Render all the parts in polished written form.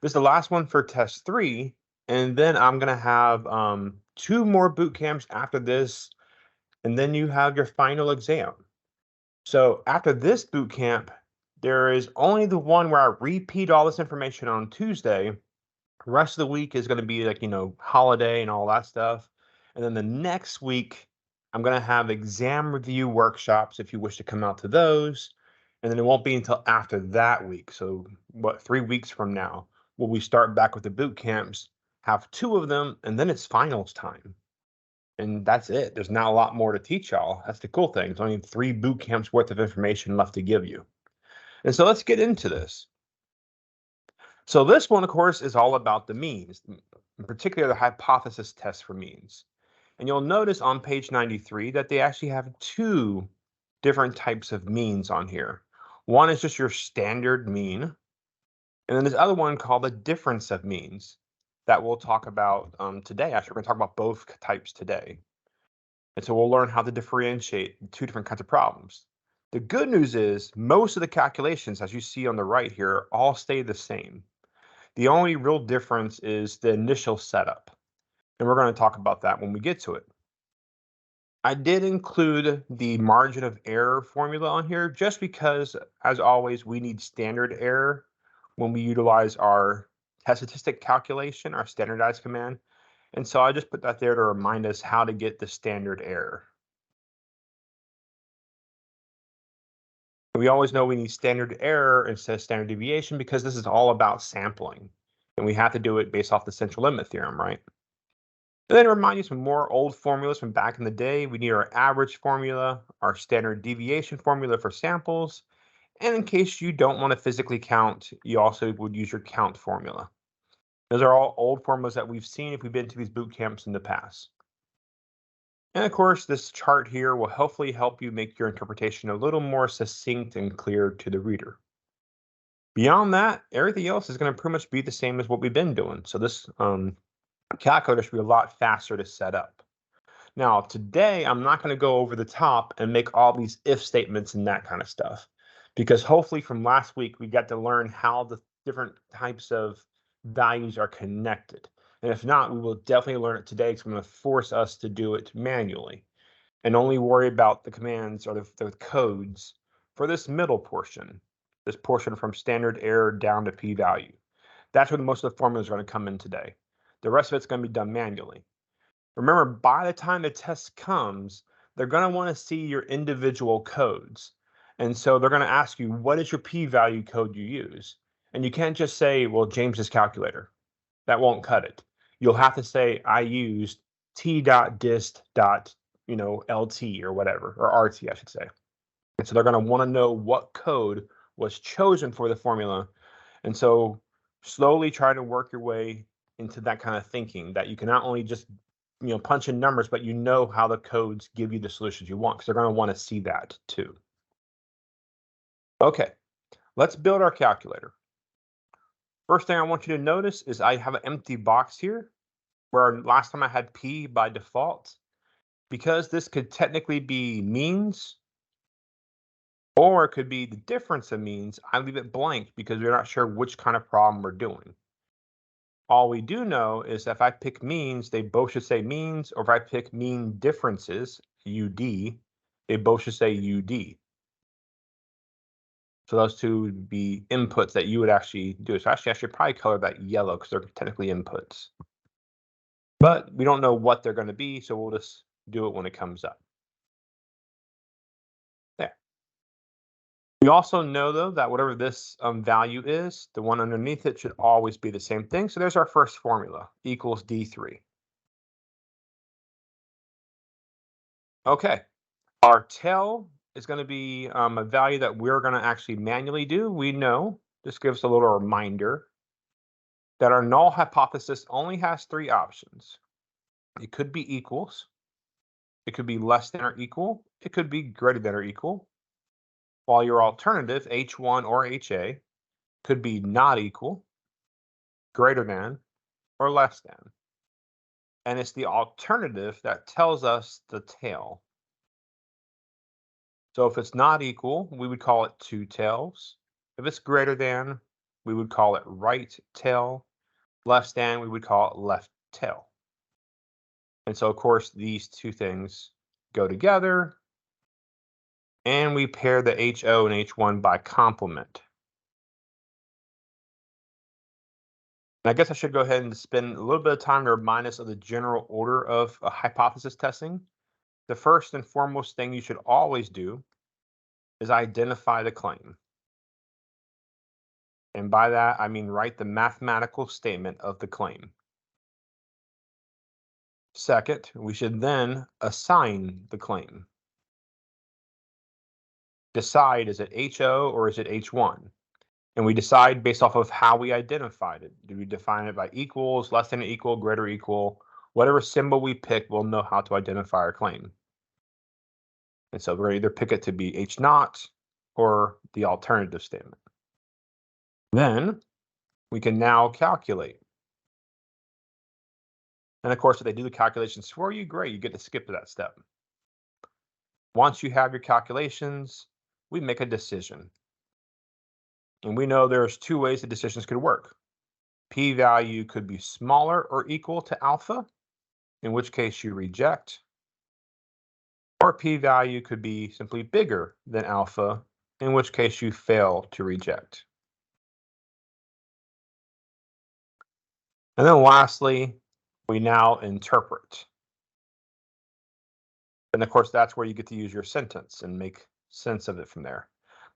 This is the last one for test 3, and then I'm gonna have, 2 more boot camps after this, and then you have your final exam. So after this boot camp, there is only the one where I repeat all this information on Tuesday. The rest of the week is gonna be like, holiday and all that stuff. And then the next week, I'm gonna have exam review workshops if you wish to come out to those. And then it won't be until after that week. So what, 3 weeks from now, will we start back with the boot camps, have 2 of them, and then it's finals time. And that's it. There's not a lot more to teach y'all. That's the cool thing. There's only 3 boot camps worth of information left to give you. And so let's get into this. So this one, of course, is all about the means, in particular the hypothesis test for means. And you'll notice on page 93 that they actually have 2 different types of means on here. One is just your standard mean, and then this other one called the difference of means that we'll talk about today. Actually, we're going to talk about both types today. And so we'll learn how to differentiate 2 different kinds of problems. The good news is most of the calculations, as you see on the right here, all stay the same. The only real difference is the initial setup, and we're going to talk about that when we get to it. I did include the margin of error formula on here just because, as always, we need standard error when we utilize our test statistic calculation, our standardized command. And so I just put that there to remind us how to get the standard error. We always know we need standard error instead of standard deviation because this is all about sampling. And we have to do it based off the central limit theorem, right? And then remind you some more old formulas from back in the day. We need our average formula, our standard deviation formula for samples, and in case you don't want to physically count, you also would use your count formula. Those are all old formulas that we've seen if we've been to these boot camps in the past. And of course, this chart here will hopefully help you make your interpretation a little more succinct and clear to the reader. Beyond that, everything else is going to pretty much be the same as what we've been doing. So this calculator should be a lot faster to set up. Now, today, I'm not going to go over the top and make all these if statements and that kind of stuff, because hopefully from last week, we got to learn how the different types of values are connected. And if not, we will definitely learn it today because I'm going to force us to do it manually and only worry about the commands or the codes for this middle portion, this portion from standard error down to p-value. That's where most of the formulas are going to come in today. The rest of it's going to be done manually. Remember, by the time the test comes, they're going to want to see your individual codes. And so they're going to ask you, what is your p-value code you use? And you can't just say, well, James's calculator. That won't cut it. You'll have to say, I used t.dist. LT or whatever, or RT, I should say. And so they're going to want to know what code was chosen for the formula. And so slowly try to work your way into that kind of thinking that you can not only just punch in numbers, but you know how the codes give you the solutions you want because they're going to want to see that too. Okay, let's build our calculator. First thing I want you to notice is I have an empty box here where last time I had P by default. Because this could technically be means or it could be the difference of means, I leave it blank because we're not sure which kind of problem we're doing. All we do know is if I pick means, they both should say means, or if I pick mean differences, UD, they both should say UD. So those two would be inputs that you would actually do. So actually, I should probably color that yellow because they're technically inputs. But we don't know what they're going to be, so we'll just do it when it comes up. There. We also know, though, that whatever this value is, the one underneath it should always be the same thing. So there's our first formula, equals D3. Okay, our tail is going to be a value that we're going to actually manually do. We know, this gives a little reminder, that our null hypothesis only has 3 options. It could be equals, it could be less than or equal, it could be greater than or equal, while your alternative, H1 or HA, could be not equal, greater than, or less than. And it's the alternative that tells us the tail. So if it's not equal, we would call it 2 tails. If it's greater than, we would call it right tail. Left stand, we would call it left tail. And so, of course, these two things go together, and we pair the HO and H1 by complement. And I guess I should go ahead and spend a little bit of time to remind us of the general order of hypothesis testing. The first and foremost thing you should always do is identify the claim. And by that, I mean write the mathematical statement of the claim. Second, we should then assign the claim. Decide, is it HO or is it H1? And we decide based off of how we identified it. Do we define it by equals, less than equal, greater equal? Whatever symbol we pick, we'll know how to identify our claim. And so we're going to either pick it to be H naught or the alternative statement. Then we can now calculate. And of course, if they do the calculations for you, great, you get to skip to that step. Once you have your calculations, we make a decision. And we know there's two ways the decisions could work. P-value could be smaller or equal to alpha, in which case you reject. Or p-value could be simply bigger than alpha, in which case you fail to reject. And then lastly, we now interpret. And of course, that's where you get to use your sentence and make sense of it from there.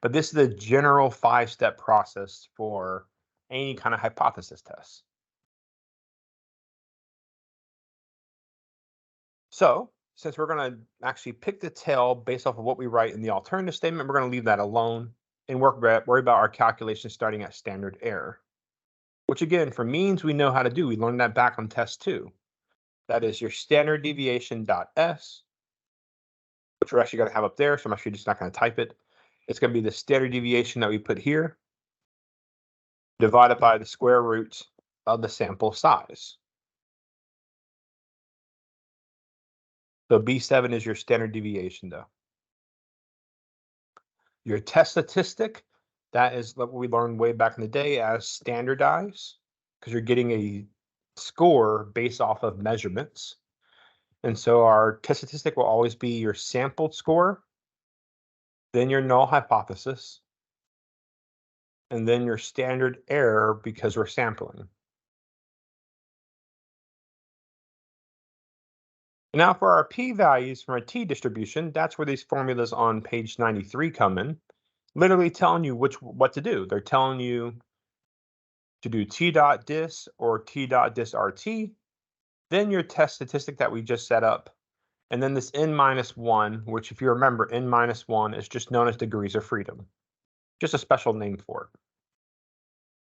But this is the general 5-step process for any kind of hypothesis test. So since we're going to actually pick the tail based off of what we write in the alternative statement, we're going to leave that alone and worry about our calculations starting at standard error, which again, for means we know how to do. We learned that back on test 2. That is your standard deviation .s, which we're actually going to have up there. So I'm actually just not going to type it. It's going to be the standard deviation that we put here, divided by the square root of the sample size. So B7 is your standard deviation, though. Your test statistic, that is what we learned way back in the day as standardized, because you're getting a score based off of measurements. And so our test statistic will always be your sampled score, then your null hypothesis, and then your standard error because we're sampling. Now for our p-values from our t-distribution, that's where these formulas on page 93 come in, literally telling you what to do. They're telling you to do t.dis or t.dis RT, then your test statistic that we just set up, and then this n-1, which if you remember, n-1 is just known as degrees of freedom, just a special name for it.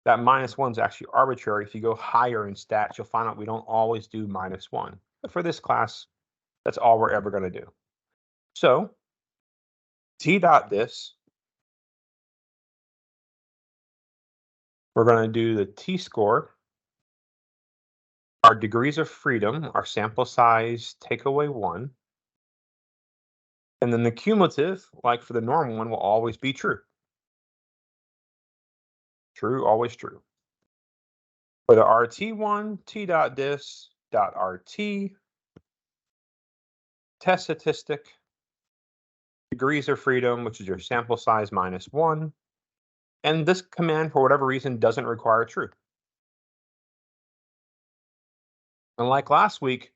That -1 is actually arbitrary. If you go higher in stats, you'll find out we don't always do -1. But for this class, that's all we're ever going to do. So t.dis, we're going to do the t-score, our degrees of freedom, our sample size, take away 1. And then the cumulative, like for the normal one, will always be true. True, always true. For the RT1, t.dis.rt, test statistic, degrees of freedom, which is your sample size -1. And this command, for whatever reason, doesn't require true. And like last week,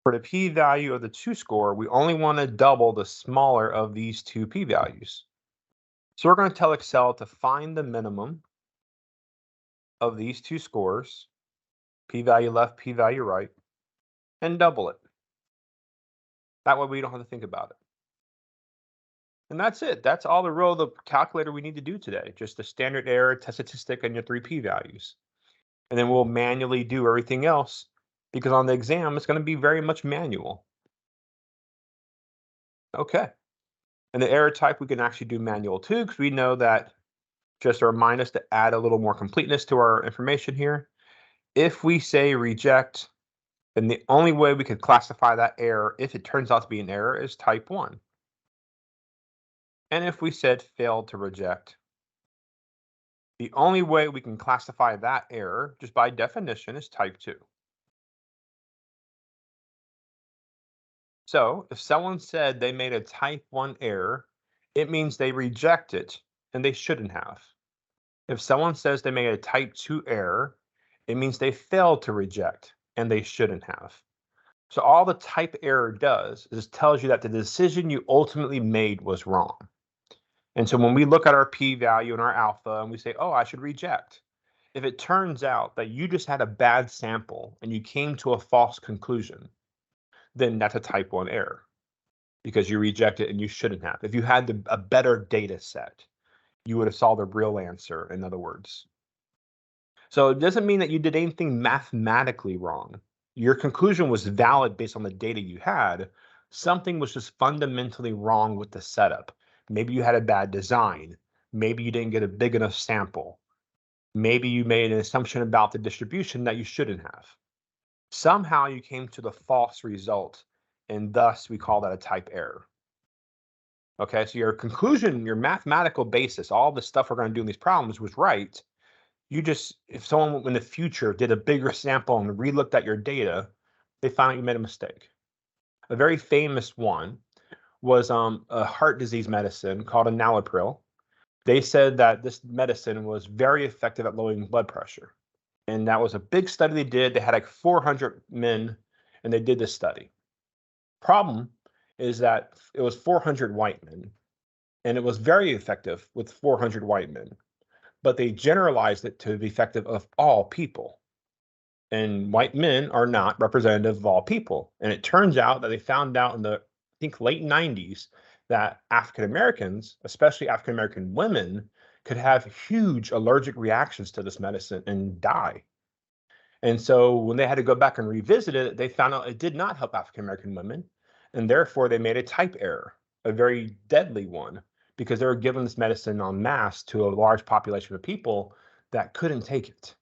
for the p-value of the 2 score, we only want to double the smaller of these two p-values. So we're going to tell Excel to find the minimum of these 2 scores, p-value left, p-value right, and double it. That way we don't have to think about it. And that's it. That's all the calculator we need to do today. Just the standard error, test statistic, and your 3 p-values. And then we'll manually do everything else, because on the exam, it's going to be very much manual. Okay. And the error type, we can actually do manual too, because we know that, just to remind us to add a little more completeness to our information here, if we say reject, then the only way we could classify that error, if it turns out to be an error, is type 1. And if we said failed to reject, The only way we can classify that error, just by definition, is type 2. So if someone said they made a type 1 error, it means they reject it and they shouldn't have. If someone says they made a type 2 error, it means they failed to reject and they shouldn't have. So all the type error does is tells you that the decision you ultimately made was wrong. And so when we look at our p-value and our alpha and we say, oh, I should reject, if it turns out that you just had a bad sample and you came to a false conclusion, then that's a type 1 error because you reject it and you shouldn't have. If you had a better data set, you would have saw the real answer, in other words. So it doesn't mean that you did anything mathematically wrong. Your conclusion was valid based on the data you had. Something was just fundamentally wrong with the setup. Maybe you had a bad design. Maybe you didn't get a big enough sample. Maybe you made an assumption about the distribution that you shouldn't have. Somehow you came to the false result, and thus we call that a type error. Okay, so your conclusion, your mathematical basis, all the stuff we're going to do in these problems was right. You just, if someone in the future did a bigger sample and re-looked at your data, they found out you made a mistake. A very famous one was a heart disease medicine called enalapril. They said that this medicine was very effective at lowering blood pressure. And that was a big study they did. They had like 400 men, and they did this study. Problem is that it was 400 white men, and it was very effective with 400 white men. But they generalized it to be effective of all people. And white men are not representative of all people. And it turns out that they found out in the, I think, late 90s that African Americans, especially African American women, could have huge allergic reactions to this medicine and die. And so when they had to go back and revisit it, they found out it did not help African American women. And therefore, they made a type error, a very deadly one, because they were giving this medicine en masse to a large population of people that couldn't take it.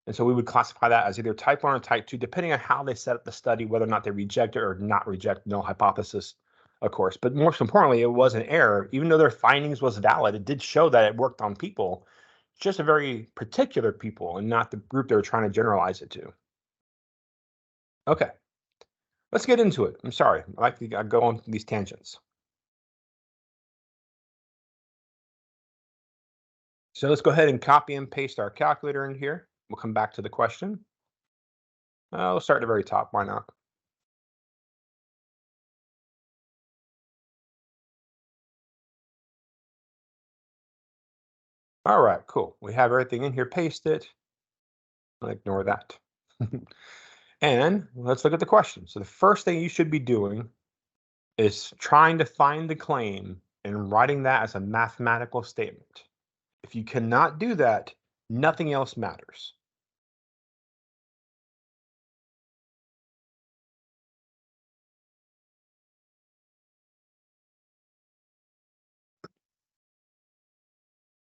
And so we would classify that as either type 1 or type 2, depending on how they set up the study, whether or not they reject it or not reject null hypothesis, of course. But most importantly, it was an error. Even though their findings was valid, it did show that it worked on people, just a very particular people and not the group they were trying to generalize it to. Okay, let's get into it. I'm sorry, I like to go on these tangents. So let's go ahead and copy and paste our calculator in here. We'll come back to the question. We'll start at the very top. Why not? All right, cool. We have everything in here pasted. I'll ignore that. And let's look at the question. So the first thing you should be doing is trying to find the claim and writing that as a mathematical statement. If you cannot do that, nothing else matters.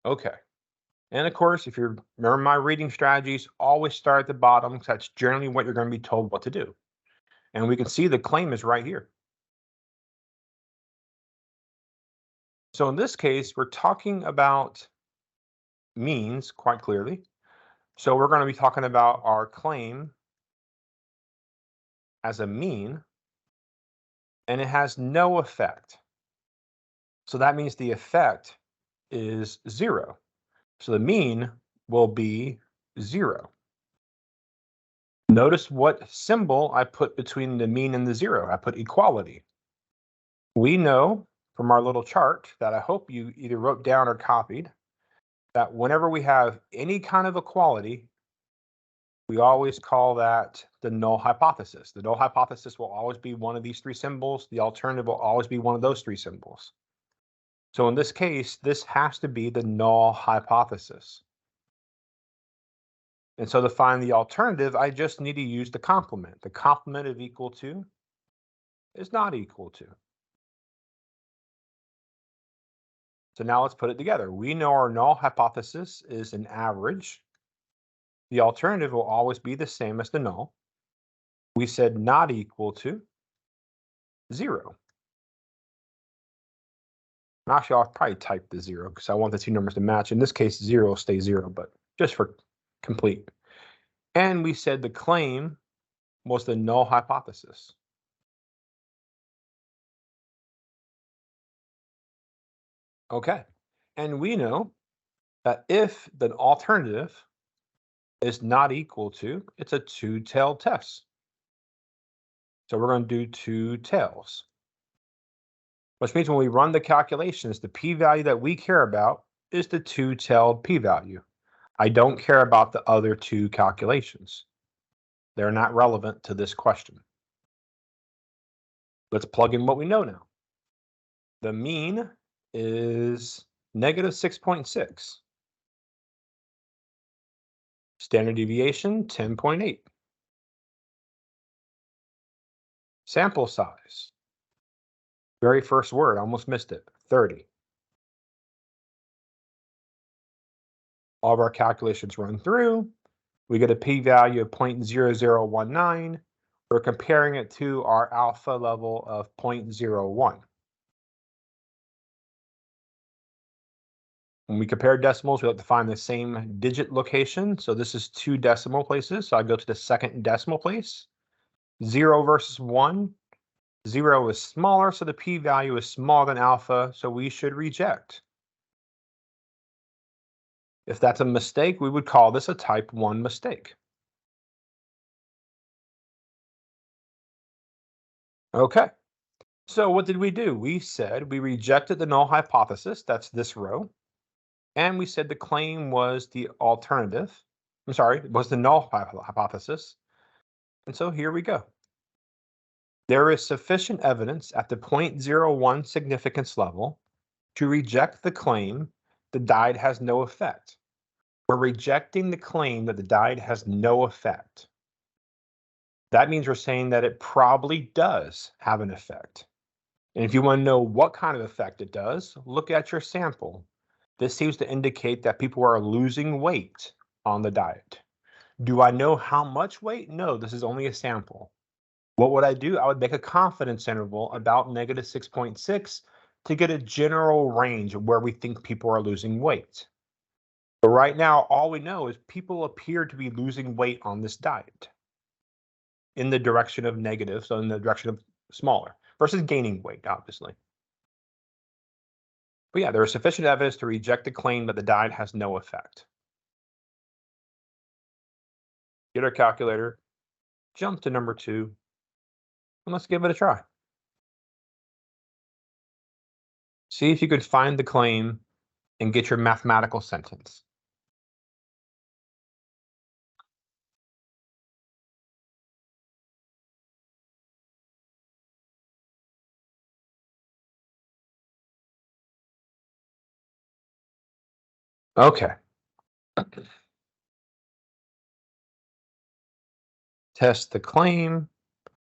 Okay. And of course, if you remember my reading strategies, always start at the bottom because that's generally what you're going to be told what to do. And we can see the claim is right here. So in this case, we're talking about means quite clearly. So we're going to be talking about our claim as a mean, and it has no effect. So that means the effect is 0. So the mean will be 0. Notice what symbol I put between the mean and the 0. I put equality. We know from our little chart that I hope you either wrote down or copied that whenever we have any kind of equality, we always call that the null hypothesis. The null hypothesis will always be one of these 3 symbols. The alternative will always be one of those 3 symbols. So in this case, this has to be the null hypothesis. And so to find the alternative, I just need to use the complement. The complement of equal to is not equal to. So now let's put it together. We know our null hypothesis is an average. The alternative will always be the same as the null. We said not equal to 0. Actually, I'll probably type the 0 because I want the two numbers to match. In this case, 0 stays 0, but just for complete. And we said the claim was the null hypothesis. Okay. And we know that if the alternative is not equal to, it's a two-tailed test. So we're going to do two tails, which means when we run the calculations, the p-value that we care about is the two-tailed p-value. I don't care about the other two calculations. They're not relevant to this question. Let's plug in what we know now. The mean is negative 6.6. Standard deviation, 10.8. Sample size. Very first word, almost missed it, 30. All of our calculations run through. We get a p-value of 0.0019. We're comparing it to our alpha level of 0.01. When we compare decimals, we have to find the same digit location. So this is 2 decimal places. So I go to the second decimal place. 0 versus 1. 0 is smaller, so the p-value is smaller than alpha, so we should reject. If that's a mistake, we would call this a type 1 mistake. Okay, so what did we do? We said we rejected the null hypothesis, that's this row, and we said the claim was the alternative. I'm sorry, was the null hypothesis. And so here we go. There is sufficient evidence at the 0.01 significance level to reject the claim the diet has no effect. We're rejecting the claim that the diet has no effect. That means we're saying that it probably does have an effect. And if you want to know what kind of effect it does, look at your sample. This seems to indicate that people are losing weight on the diet. Do I know how much weight? No, this is only a sample. What would I do? I would make a confidence interval about negative 6.6 to get a general range of where we think people are losing weight. But right now, all we know is people appear to be losing weight on this diet in the direction of negative, so in the direction of smaller, versus gaining weight, obviously. But yeah, there is sufficient evidence to reject the claim that the diet has no effect. Get our calculator, jump to number 2, and let's give it a try. See if you could find the claim and get your mathematical sentence. Okay. Test the claim.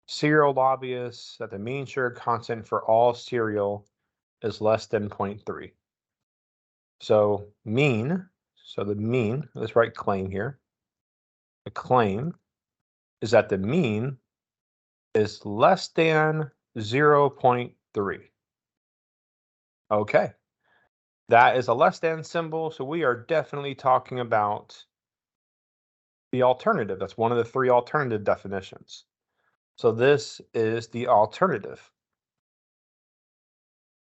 Cereal lobbyists that the mean sugar content for all cereal is less than 0.3. So mean, so the mean, let's write claim here. The claim is that the mean is less than 0.3. Okay, that is a less than symbol, so we are definitely talking about the alternative. That's one of the 3 alternative definitions. So this is the alternative.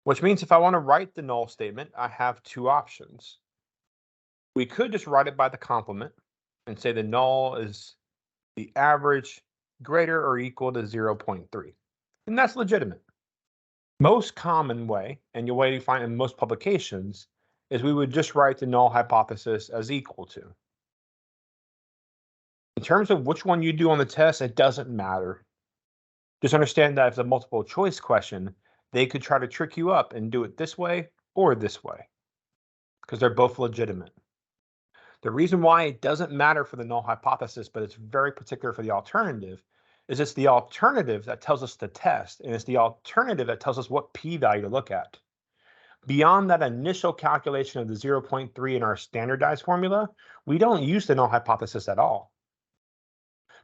Which means if I want to write the null statement, I have 2 options. We could just write it by the complement and say the null is the average greater or equal to 0.3. And that's legitimate. Most common way, and you'll way to find in most publications, is we would just write the null hypothesis as equal to. In terms of which one you do on the test, it doesn't matter. Just understand that if it's a multiple choice question, they could try to trick you up and do it this way or this way, because they're both legitimate. The reason why it doesn't matter for the null hypothesis, but it's very particular for the alternative, is it's the alternative that tells us the test, and it's the alternative that tells us what p-value to look at. Beyond that initial calculation of the 0.3 in our standardized formula, we don't use the null hypothesis at all,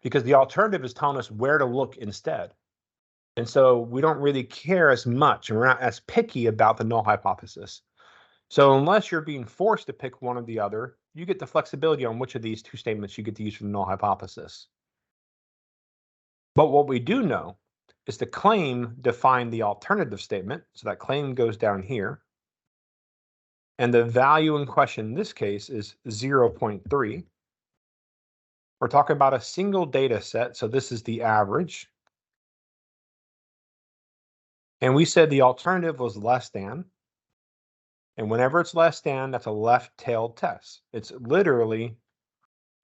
because the alternative is telling us where to look instead. And so we don't really care as much, and we're not as picky about the null hypothesis. So unless you're being forced to pick one or the other, you get the flexibility on which of these two statements you get to use for the null hypothesis. But what we do know is the claim defined the alternative statement. So that claim goes down here. And the value in question in this case is 0.3. We're talking about a single data set. So this is the average. And we said the alternative was less than. And whenever it's less than, that's a left-tailed test. It's literally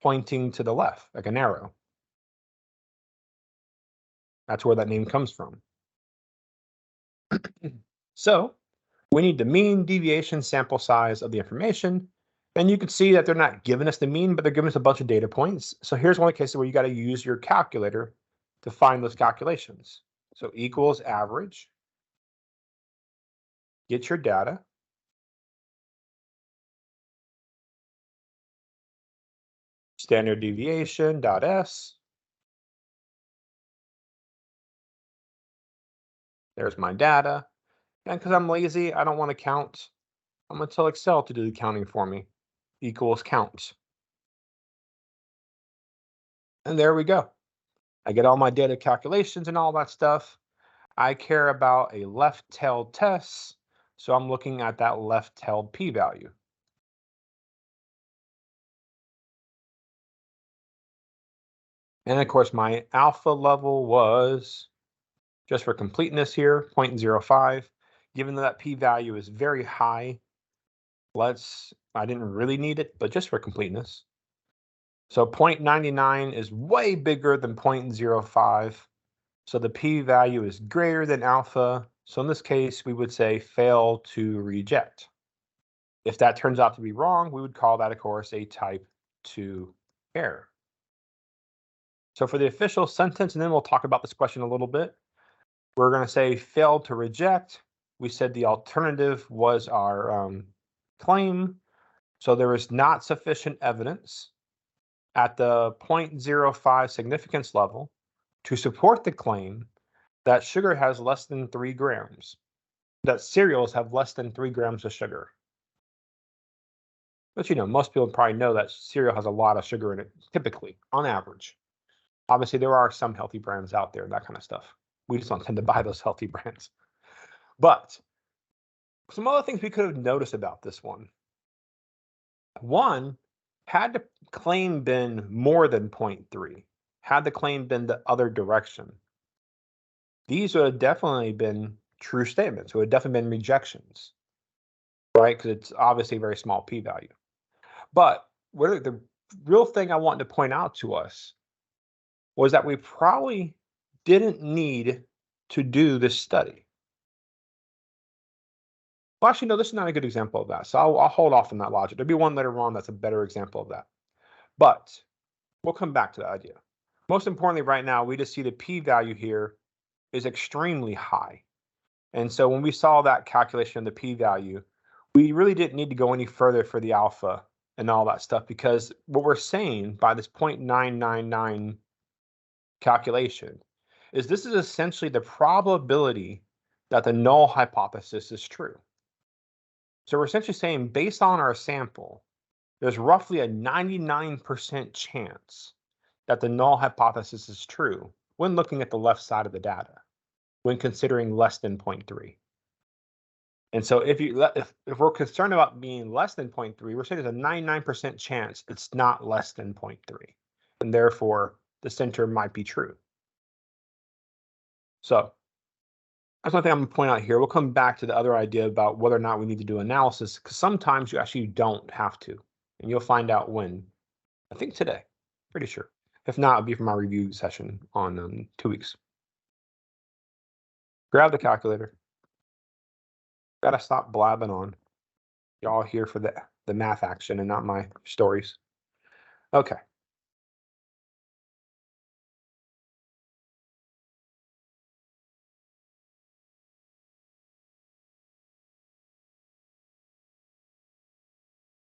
pointing to the left, like an arrow. That's where that name comes from. So we need the mean deviation sample size of the information. And you can see that they're not giving us the mean, but they're giving us a bunch of data points. So here's one of the cases where you got to use your calculator to find those calculations. So equals average. Get your data. Standard deviation dot S. There's my data. And because I'm lazy, I don't want to count. I'm going to tell Excel to do the counting for me. Equals count. And there we go. I get all my data calculations and all that stuff. I care about a left-tailed test, so I'm looking at that left-tailed p-value. And of course, my alpha level was, just for completeness here, 0.05. Given that p-value is very high, I didn't really need it, but just for completeness. So 0.99 is way bigger than 0.05. So the p-value is greater than alpha. So in this case, we would say fail to reject. If that turns out to be wrong, we would call that, of course, a type 2 error. So for the official sentence, and then we'll talk about this question a little bit, we're going to say failed to reject. We said the alternative was our claim. So there is not sufficient evidence at the 0.05 significance level to support the claim that sugar has less than 3 grams, that cereals have less than 3 grams of sugar. But most people probably know that cereal has a lot of sugar in it, typically, on average. Obviously, there are some healthy brands out there, that kind of stuff. We just don't tend to buy those healthy brands. But some other things we could have noticed about this one. One, had the claim been more than 0.3, had the claim been the other direction, these would have definitely been true statements. It would have definitely been rejections, right? Because it's obviously a very small p-value. But the real thing I wanted to point out to us was that we probably didn't need to do this study. Well, actually, no, this is not a good example of that. So I'll hold off on that logic. There'll be one later on that's a better example of that. But we'll come back to that idea. Most importantly, right now, we just see the p-value here is extremely high. And so when we saw that calculation of the p-value, we really didn't need to go any further for the alpha and all that stuff, because what we're saying by this 0.999 calculation is this is essentially the probability that the null hypothesis is true. So we're essentially saying, based on our sample, there's roughly a 99% chance that the null hypothesis is true when looking at the left side of the data, when considering less than 0.3. And so if we're concerned about being less than 0.3, we're saying there's a 99% chance it's not less than 0.3. And therefore, the center might be true. So that's one thing I'm going to point out here. We'll come back to the other idea about whether or not we need to do analysis, because sometimes you actually don't have to. And you'll find out when. I think today. Pretty sure. If not, it'll be from our review session on 2 weeks. Grab the calculator. Gotta stop blabbing on. Y'all here for the math action and not my stories. Okay.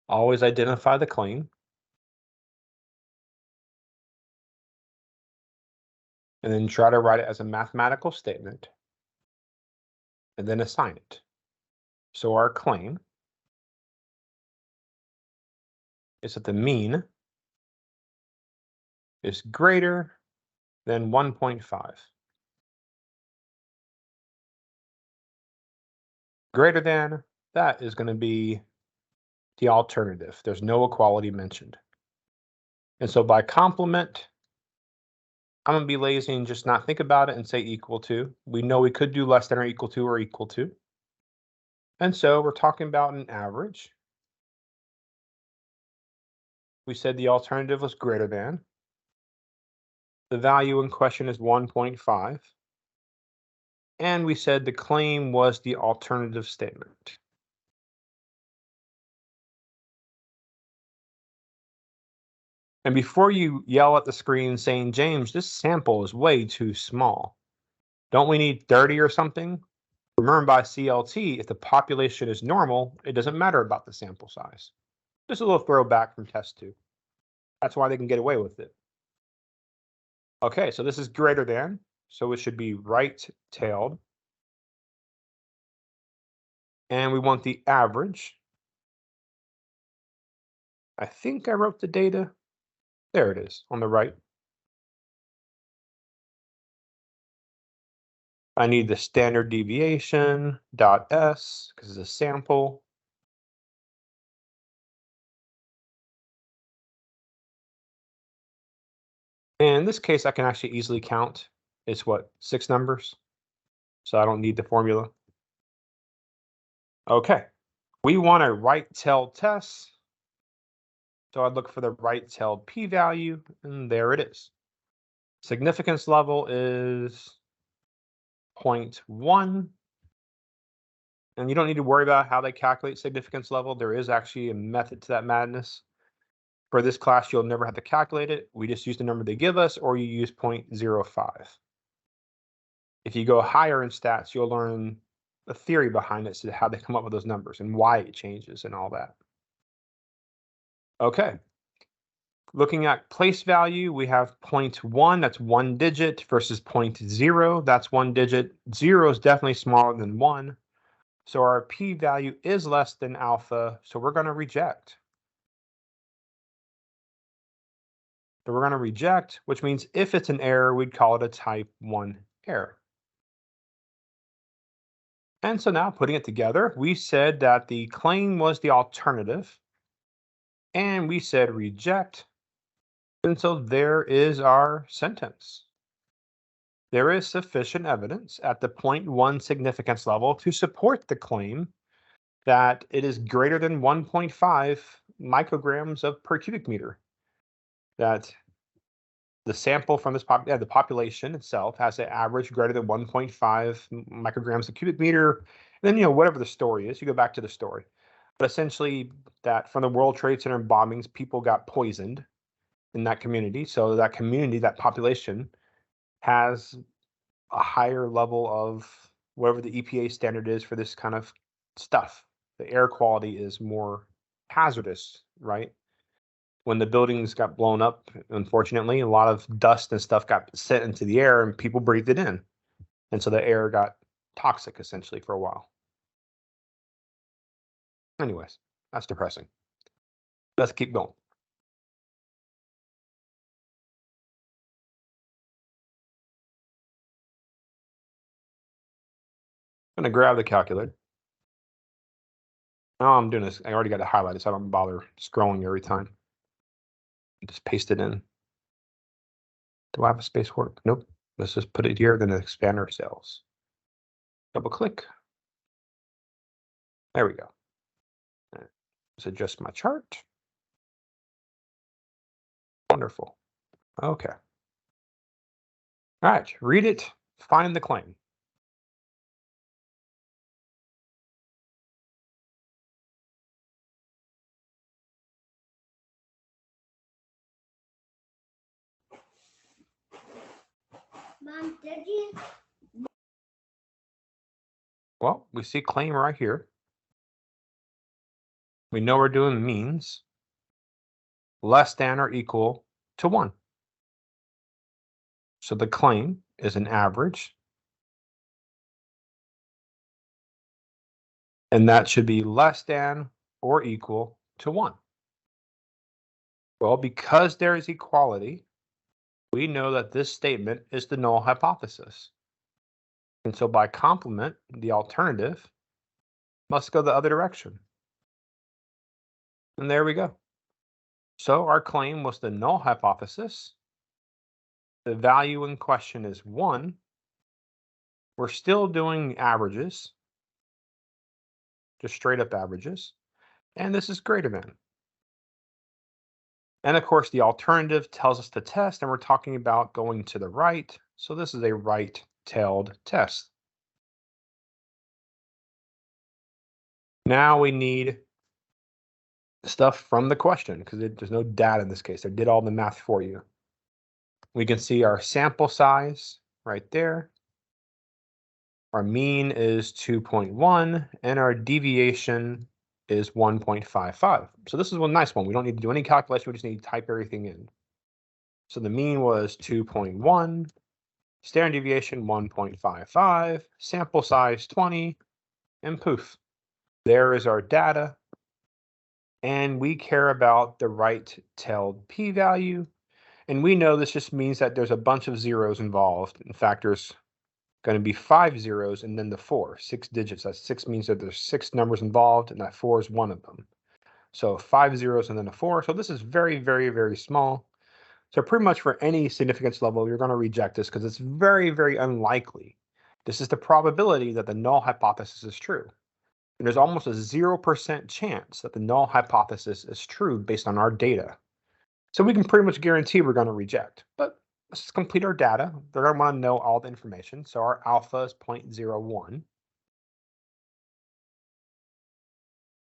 Always identify the claim. and then try to write it as a mathematical statement, and then assign it. So our claim is that the mean is greater than 1.5. Greater than, that is going to be the alternative. There's no equality mentioned. And so by complement, I'm going to be lazy and just not think about it and say equal to. We know we could do less than or equal to. And so we're talking about an average. We said the alternative was greater than. The value in question is 1.5. And we said the claim was the alternative statement. And before you yell at the screen saying, James, this sample is way too small. Don't we need 30 or something? Remember by CLT, if the population is normal, it doesn't matter about the sample size. Just a little throwback from test 2. That's why they can get away with it. Okay, so this is greater than, so it should be right-tailed. And we want the average. I think I wrote the data. There it is on the right. I need the standard deviation dot S because it's a sample. And in this case, I can actually easily count. It's what, 6 numbers? So I don't need the formula. Okay, we want a right-tailed test. So I'd look for the right-tailed p-value, and there it is. Significance level is 0.1. And you don't need to worry about how they calculate significance level. There is actually a method to that madness. For this class, you'll never have to calculate it. We just use the number they give us, or you use 0.05. If you go higher in stats, you'll learn the theory behind it, so how they come up with those numbers and why it changes and all that. Okay. Looking at place value, we have 0.1, that's 1 digit, versus 0.0, that's 1 digit. 0 is definitely smaller than 1. So our p-value is less than alpha, so we're going to reject. So we're going to reject, which means if it's an error, we'd call it a type 1 error. And so now putting it together, we said that the claim was the alternative, and we said reject. And so there is our sentence. There is sufficient evidence at the 0.1 significance level to support the claim that it is greater than 1.5 micrograms of per cubic meter. That the sample from this the population itself has an average greater than 1.5 micrograms of cubic meter. And then, whatever the story is, you go back to the story. But essentially, that from the World Trade Center bombings, people got poisoned in that community. So that community, that population, has a higher level of whatever the EPA standard is for this kind of stuff. The air quality is more hazardous, right? When the buildings got blown up, unfortunately, a lot of dust and stuff got sent into the air and people breathed it in. And so the air got toxic essentially for a while. Anyways, that's depressing. Let's keep going. I'm going to grab the calculator. Oh, I'm doing this. I already got it highlighted, so I don't bother scrolling every time. Just paste it in. Do I have a space work? Nope. Let's just put it here, then expand our cells. Double click. There we go. Let's adjust my chart. Wonderful. Okay. All right, read it, find the claim. Mom, did you? Well, we see claim right here. We know we're doing means less than or equal to 1. So the claim is an average, and that should be less than or equal to 1. Well, because there is equality, we know that this statement is the null hypothesis. And so by complement, the alternative must go the other direction. And there we go. So our claim was the null hypothesis. The value in question is 1. We're still doing averages, just straight up averages. And this is greater than. And of course, the alternative tells us to test, and we're talking about going to the right. So this is a right-tailed test. Now we need stuff from the question because there's no data in this case. I did all the math for you. We can see our sample size right there. Our mean is 2.1 and our deviation is 1.55. So this is one nice one. We don't need to do any calculation. We just need to type everything in. So the mean was 2.1, standard deviation 1.55, sample size 20, and poof, there is our data. And we care about the right-tailed p-value. And we know this just means that there's a bunch of zeros involved. In fact, there's going to be 5 zeros and then the 4, 6 digits. That 6 means that there's 6 numbers involved, and that 4 is one of them. So 5 zeros and then a 4. So this is very, very, very small. So pretty much for any significance level, you're going to reject this because it's very, very unlikely. This is the probability that the null hypothesis is true. And there's almost a 0% chance that the null hypothesis is true based on our data. So we can pretty much guarantee we're going to reject. But let's complete our data. They're going to want to know all the information. So our alpha is 0.01.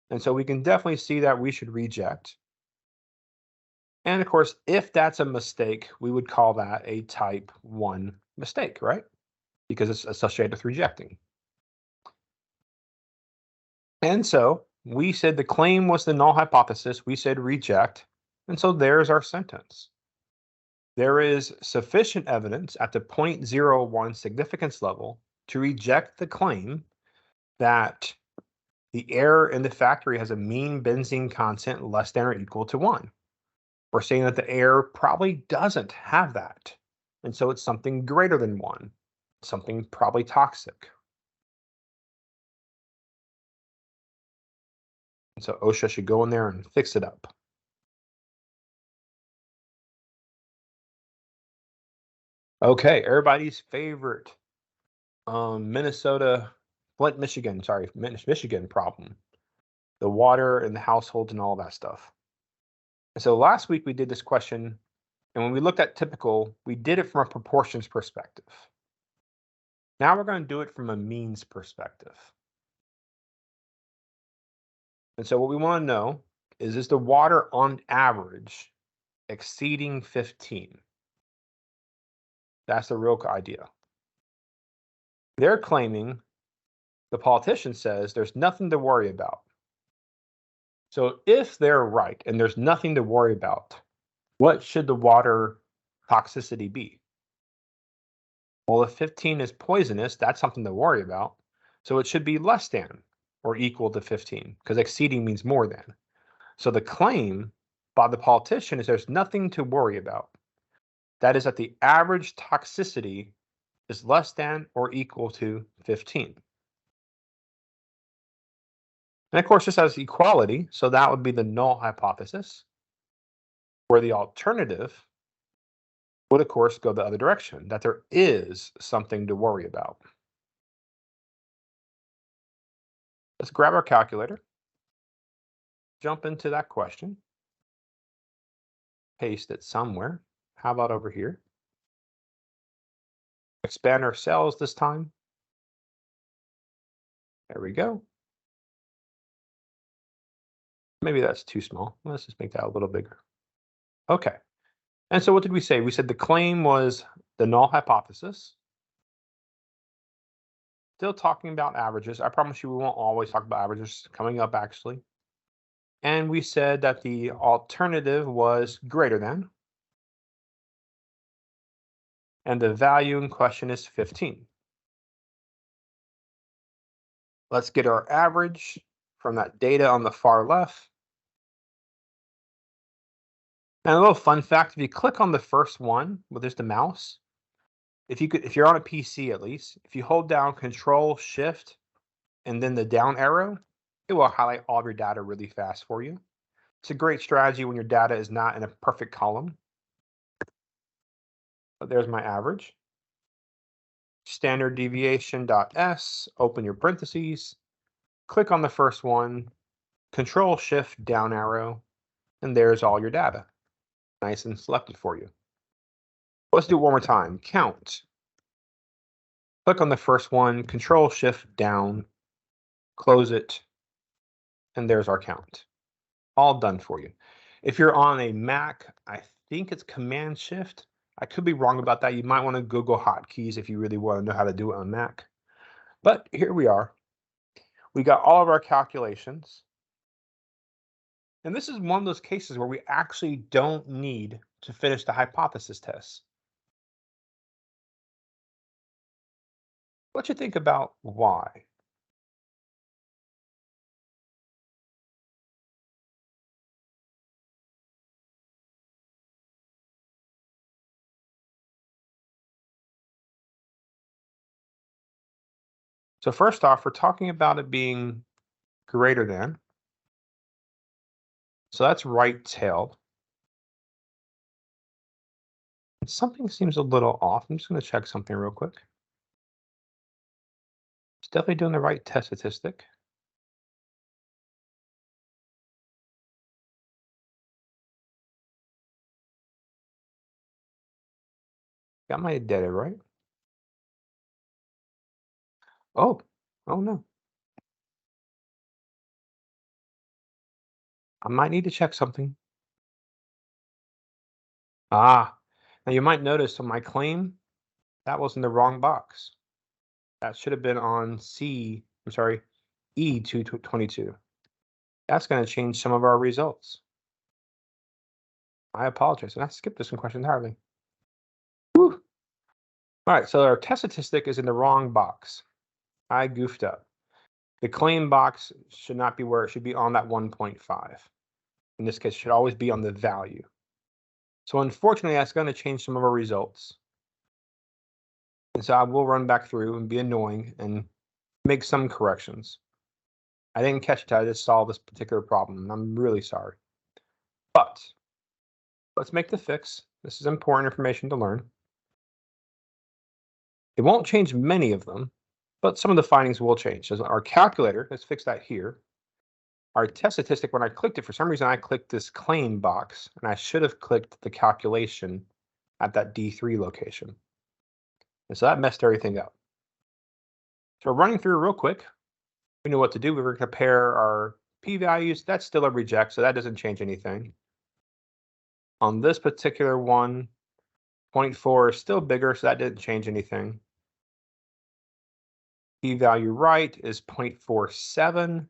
And so we can definitely see that we should reject. And of course, if that's a mistake, we would call that a type 1 mistake, right? Because it's associated with rejecting. And so we said the claim was the null hypothesis. We said reject. And so there's our sentence. There is sufficient evidence at the 0.01 significance level to reject the claim that the error in the factory has a mean benzene content less than or equal to 1. We're saying that the error probably doesn't have that. And so it's something greater than 1, something probably toxic. And so OSHA should go in there and fix it up. Okay, everybody's favorite Michigan problem. The water in the households and all that stuff. And so last week we did this question, and when we looked at typical, we did it from a proportions perspective. Now we're going to do it from a means perspective. And so what we want to know is the water on average exceeding 15? That's the real idea. They're claiming, the politician says, there's nothing to worry about. So if they're right and there's nothing to worry about, what should the water toxicity be? Well, if 15 is poisonous, that's something to worry about. So it should be less than or equal to 15, because exceeding means more than. So the claim by the politician is there's nothing to worry about. That is that the average toxicity is less than or equal to 15. And of course, this has equality, so that would be the null hypothesis, where the alternative would, of course, go the other direction, that there is something to worry about. Let's grab our calculator, jump into that question, paste it somewhere. How about over here? Expand our cells this time. There we go. Maybe that's too small. Let's just make that a little bigger. Okay. And so what did we say? We said the claim was the null hypothesis. Still talking about averages. I promise you we won't always talk about averages coming up, actually. And we said that the alternative was greater than. And the value in question is 15. Let's get our average from that data on the far left. And a little fun fact, if you click on the first one with just the mouse, if you're on a PC at least, if you hold down Control Shift and then the down arrow, it will highlight all of your data really fast for you. It's a great strategy when your data is not in a perfect column. But there's my average. Standard deviation.s, open your parentheses, click on the first one, Control Shift down arrow, and there's all your data. Nice and selected for you. Let's do it one more time. Count. Click on the first one, Control Shift down, close it, and there's our count. All done for you. If you're on a Mac, I think it's Command Shift. I could be wrong about that. You might want to Google hotkeys if you really want to know how to do it on Mac. But here we are. We got all of our calculations. And this is one of those cases where we actually don't need to finish the hypothesis test. What you think about why? So first off, we're talking about it being greater than. So that's right-tailed. Something seems a little off. I'm just going to check something real quick. It's definitely doing the right test statistic. Got my data right. Oh no. I might need to check something. Now you might notice on my claim, that was in the wrong box. That should have been on E222. That's going to change some of our results. I apologize, and I skipped this one question entirely. Whew. All right, so our test statistic is in the wrong box. I goofed up. The claim box should not be where it should be, on that 1.5. In this case, it should always be on the value. So unfortunately, that's going to change some of our results. And so I will run back through and be annoying and make some corrections. I didn't catch it. I just saw this particular problem, and I'm really sorry. But let's make the fix. This is important information to learn. It won't change many of them, but some of the findings will change. So our calculator, let's fix that here. Our test statistic, when I clicked it, for some reason I clicked this claim box, and I should have clicked the calculation at that D3 location. And so that messed everything up. So running through real quick, we know what to do. We're going to compare our p-values. That's still a reject, so that doesn't change anything. On this particular one, 0.4 is still bigger, so that didn't change anything. P-value right is 0.47.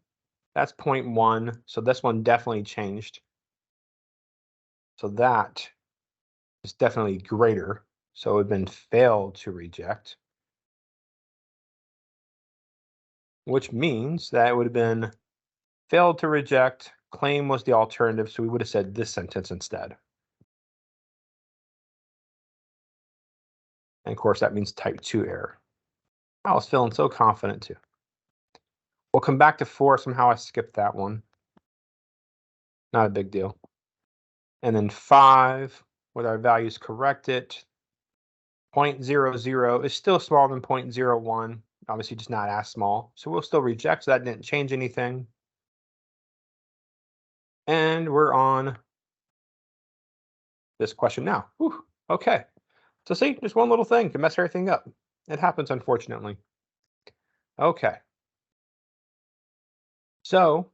That's 0.1, so this one definitely changed. So that is definitely greater. So it would have been failed to reject, which means that it would have been failed to reject, claim was the alternative, so we would have said this sentence instead. And of course, that means type 2 error. I was feeling so confident too. We'll come back to 4. Somehow I skipped that one. Not a big deal. And then 5, with our values corrected, 0.00 is still smaller than 0.01. Obviously, just not as small. So we'll still reject, so that didn't change anything. And we're on this question now. Whew, okay. So see, just one little thing can mess everything up. It happens, unfortunately. Okay. So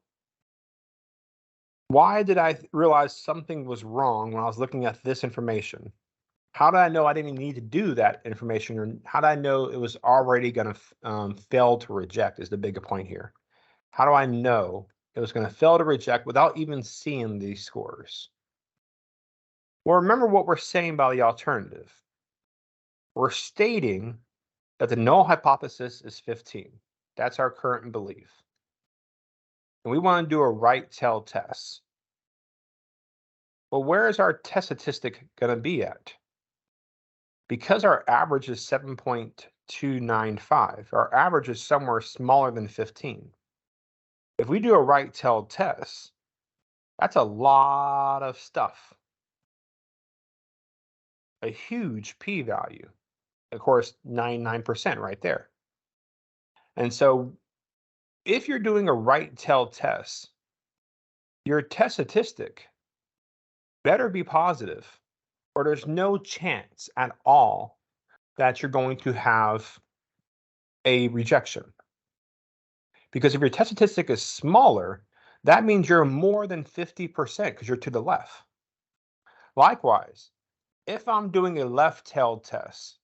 why did I realize something was wrong when I was looking at this information? How did I know I didn't need to do that information? Or how did I know it was already going to fail to reject is the bigger point here. How do I know it was going to fail to reject without even seeing these scores? Well, remember what we're saying about the alternative. we're stating that the null hypothesis is 15. That's our current belief. And we want to do a right-tail test. Well, where is our test statistic going to be at? Because our average is 7.295, our average is somewhere smaller than 15. If we do a right-tailed test, that's a lot of stuff. A huge p-value. Of course, 99% right there. And so if you're doing a right-tailed test, your test statistic better be positive, or there's no chance at all that you're going to have a rejection. Because if your test statistic is smaller, that means you're more than 50% because you're to the left. Likewise, if I'm doing a left-tailed test,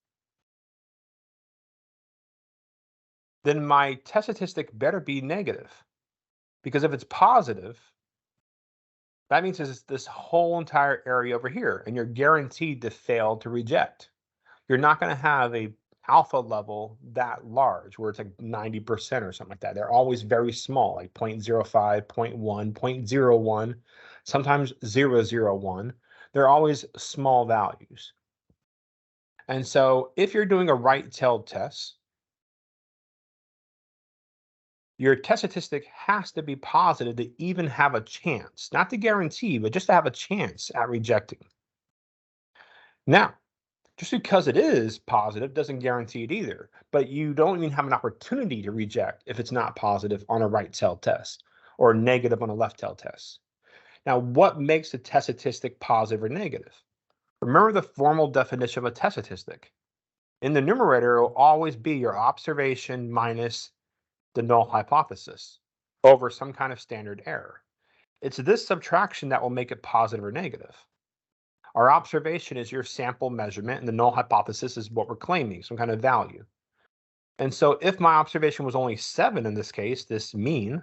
then my test statistic better be negative. Because if it's positive, that means there's this whole entire area over here, and you're guaranteed to fail to reject. You're not going to have a alpha level that large where it's like 90% or something like that. They're always very small, like 0.05, 0.1, 0.01, sometimes 0.001. They're always small values. And so if you're doing a right-tailed test, your test statistic has to be positive to even have a chance, not to guarantee, but just to have a chance at rejecting. Now, just because it is positive doesn't guarantee it either, but you don't even have an opportunity to reject if it's not positive on a right-tailed test or negative on a left-tailed test. Now, what makes a test statistic positive or negative? Remember the formal definition of a test statistic. In the numerator, it will always be your observation minus the null hypothesis over some kind of standard error. It's this subtraction that will make it positive or negative. Our observation is your sample measurement, and the null hypothesis is what we're claiming, some kind of value. And so if my observation was only 7 in this case, this mean,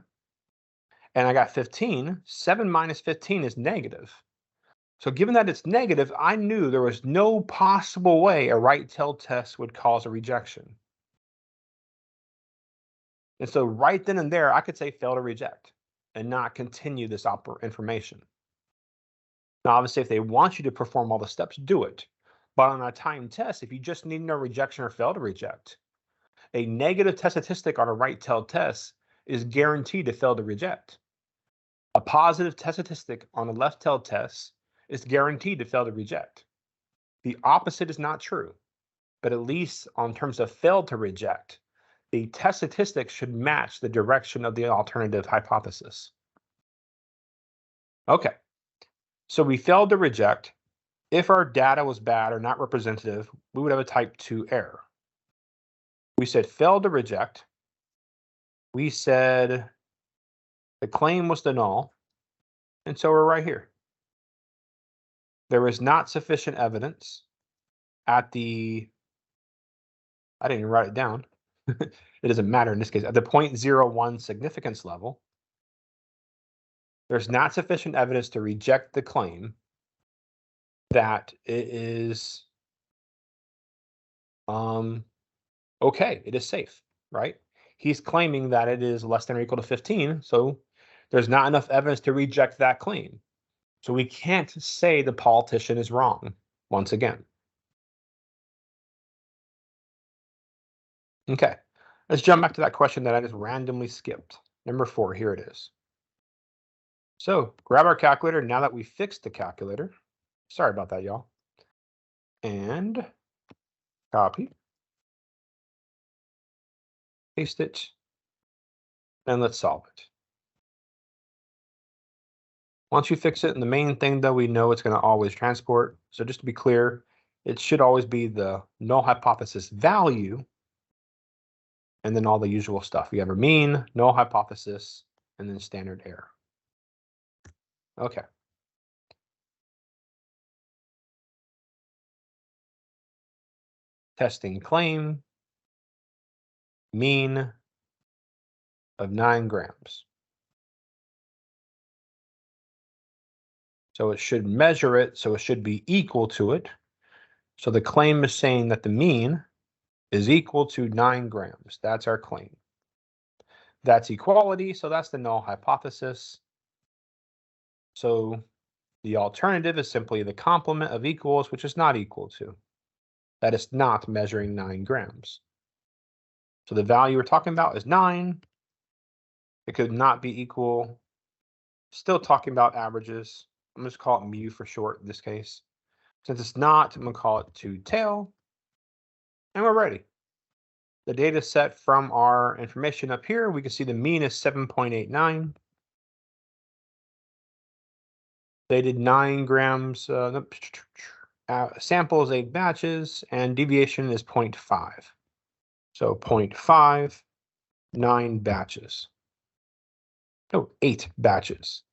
and I got 15, 7 minus 15 is negative. So given that it's negative, I knew there was no possible way a right-tailed test would cause a rejection. And so right then and there, I could say fail to reject and not continue this information. Now, obviously, if they want you to perform all the steps, do it. But on a timed test, if you just need no rejection or fail to reject, a negative test statistic on a right-tailed test is guaranteed to fail to reject. A positive test statistic on a left-tailed test is guaranteed to fail to reject. The opposite is not true, but at least on terms of fail to reject, the test statistic should match the direction of the alternative hypothesis. Okay, so we failed to reject. If our data was bad or not representative, we would have a type 2 error. We said failed to reject. We said the claim was the null, and so we're right here. There is not sufficient evidence at the, I didn't even write it down. It doesn't matter in this case, at the 0.01 significance level. There's not sufficient evidence to reject the claim that it is okay, it is safe, right? He's claiming that it is less than or equal to 15, so there's not enough evidence to reject that claim. So we can't say the politician is wrong once again. Okay, let's jump back to that question that I just randomly skipped. Number 4, here it is. So grab our calculator now that we fixed the calculator. Sorry about that, y'all. And copy. Paste it. And let's solve it. Once you fix it, and the main thing though, we know it's going to always transport. So just to be clear, it should always be the null hypothesis value and then all the usual stuff. You have a mean, null hypothesis, and then standard error. Okay. Testing claim, mean of 9 grams. So it should measure it, so it should be equal to it. So the claim is saying that the mean is equal to 9 grams. That's our claim. That's equality, so that's the null hypothesis. So the alternative is simply the complement of equals, which is not equal to. That is not measuring 9 grams. So the value we're talking about is 9. It could not be equal. Still talking about averages. I'm just call it mu for short in this case. Since it's not, I'm going to call it 2 tail. And we're ready. The data set from our information up here, we can see the mean is 7.89. They did 9 grams, samples, 8 batches, and deviation is 0.5. So 0.5, 9 batches. No, 8 batches.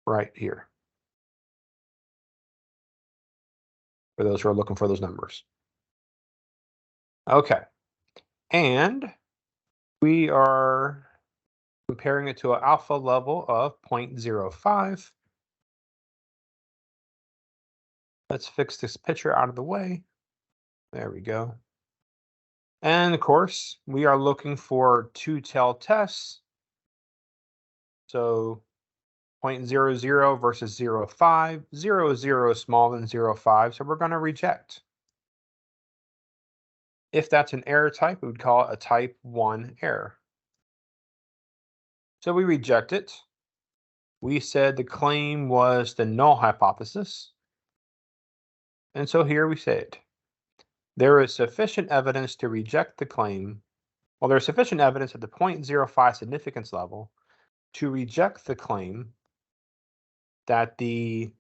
Right here. For those who are looking for those numbers. Okay. And we are comparing it to an alpha level of 0.05. Let's fix this picture out of the way. There we go. And of course, we are looking for 2-tailed tests. So 0.00 versus 0.5. 0.0 is smaller than 0.5, so we're going to reject. If that's an error type, we would call it a type 1 error. So we reject it. We said the claim was the null hypothesis. And so here we say it. There is sufficient evidence to reject the claim. Well, there is sufficient evidence at the 0.05 significance level to reject the claim that the